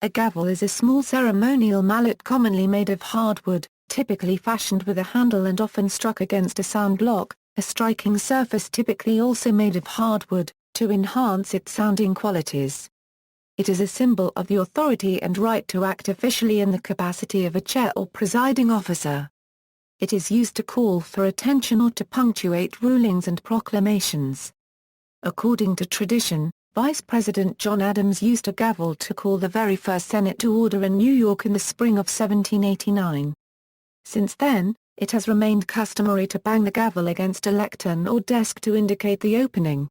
A gavel is a small ceremonial mallet commonly made of hardwood, typically fashioned with a handle and often struck against a sound block, a striking surface typically also made of hardwood, to enhance its sounding qualities. It is a symbol of the authority and right to act officially in the capacity of a chair or presiding officer. It is used to call for attention or to punctuate rulings and proclamations. According to tradition, Vice President John Adams used a gavel to call the very first Senate to order in New York in the spring of 1789. Since then, it has remained customary to bang the gavel against a lectern or desk to indicate the opening.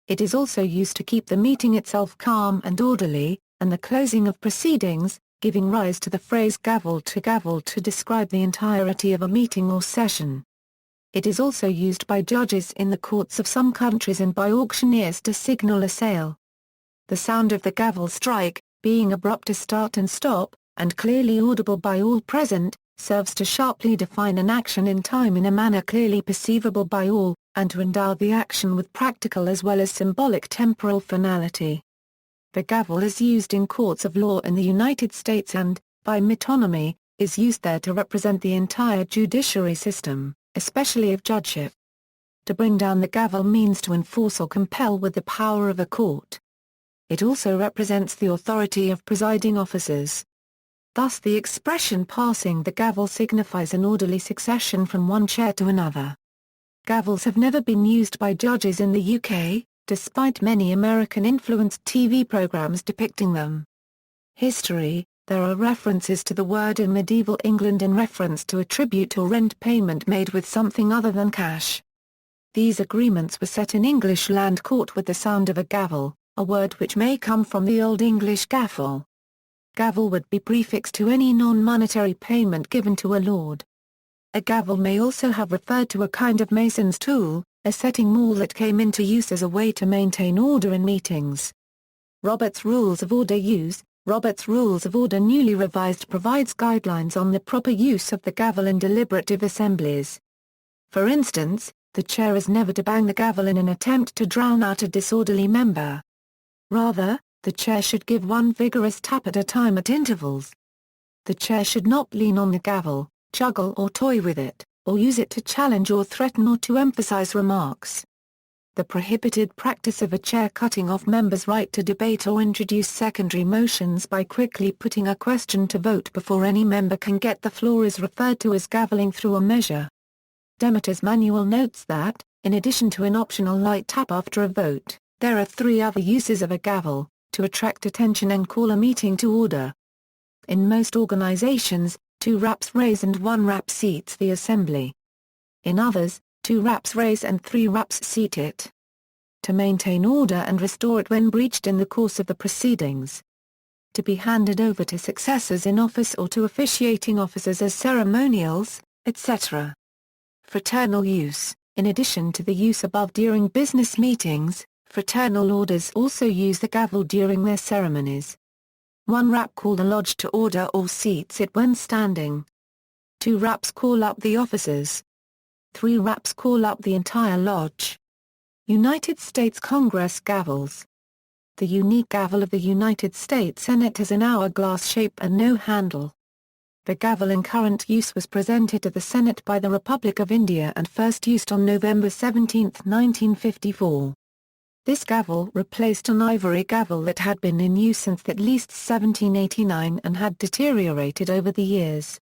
It is also used to keep the meeting itself calm and orderly, and the closing of proceedings, giving rise to the phrase gavel-to-gavel to describe the entirety of a meeting or session. It is also used by judges in the courts of some countries and by auctioneers to signal a sale. The sound of the gavel strike, being abrupt to start and stop, and clearly audible by all present, serves to sharply define an action in time in a manner clearly perceivable by all, and to endow the action with practical as well as symbolic temporal finality. The gavel is used in courts of law in the United States and, by metonymy, is used there to represent the entire judiciary system, especially of judgeship. To bring down the gavel means to enforce or compel with the power of a court. It also represents the authority of presiding officers. Thus the expression passing the gavel signifies an orderly succession from one chair to another. Gavels have never been used by judges in the UK, despite many American-influenced TV programs depicting them. History: there are references to the word in medieval England in reference to a tribute or rent payment made with something other than cash. These agreements were set in English land court with the sound of a gavel, a word which may come from the Old English gavel. Gavel would be prefixed to any non-monetary payment given to a lord. A gavel may also have referred to a kind of mason's tool, a setting maul that came into use as a way to maintain order in meetings. Robert's Rules of Order use: Robert's Rules of Order newly revised provides guidelines on the proper use of the gavel in deliberative assemblies. For instance, the chair is never to bang the gavel in an attempt to drown out a disorderly member. Rather, the chair should give one vigorous tap at a time at intervals. The chair should not lean on the gavel, juggle or toy with it, or use it to challenge or threaten or to emphasize remarks. The prohibited practice of a chair cutting off members' right to debate or introduce secondary motions by quickly putting a question to vote before any member can get the floor is referred to as gavelling through a measure. Demeter's manual notes that, in addition to an optional light tap after a vote, there are 3 other uses of a gavel: to attract attention and call a meeting to order. In most organizations, 2 raps raise and 1 rap seats the assembly. In others, 2 raps raise and 3 raps seat it. To maintain order and restore it when breached in the course of the proceedings. To be handed over to successors in office or to officiating officers as ceremonials, etc. Fraternal use: in addition to the use above during business meetings, fraternal orders also use the gavel during their ceremonies. 1 rap call the lodge to order or seats it when standing. 2 raps call up the officers. 3 raps call up the entire lodge. United States Congress gavels. The unique gavel of the United States Senate has an hourglass shape and no handle. The gavel in current use was presented to the Senate by the Republic of India and first used on November 17, 1954. This gavel replaced an ivory gavel that had been in use since at least 1789 and had deteriorated over the years.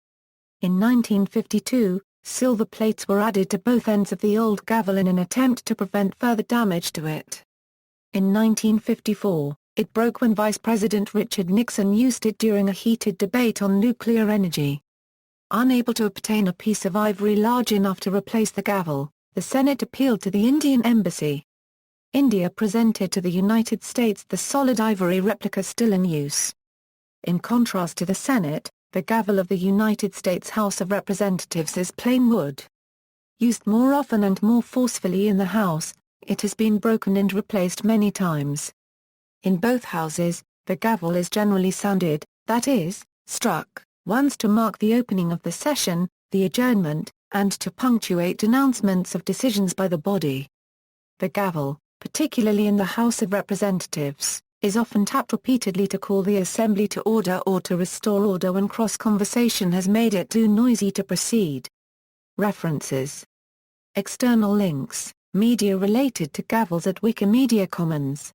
In 1952, silver plates were added to both ends of the old gavel in an attempt to prevent further damage to it. In 1954, it broke when Vice President Richard Nixon used it during a heated debate on nuclear energy. Unable to obtain a piece of ivory large enough to replace the gavel, the Senate appealed to the Indian Embassy. India presented to the United States the solid ivory replica still in use. In contrast to the Senate, the gavel of the United States House of Representatives is plain wood. Used more often and more forcefully in the House, it has been broken and replaced many times. In both houses, the gavel is generally sounded, that is, struck, once to mark the opening of the session, the adjournment, and to punctuate announcements of decisions by the body. The gavel, particularly in the House of Representatives, is often tapped repeatedly to call the assembly to order or to restore order when cross-conversation has made it too noisy to proceed. References. External links, media related to gavels at Wikimedia Commons.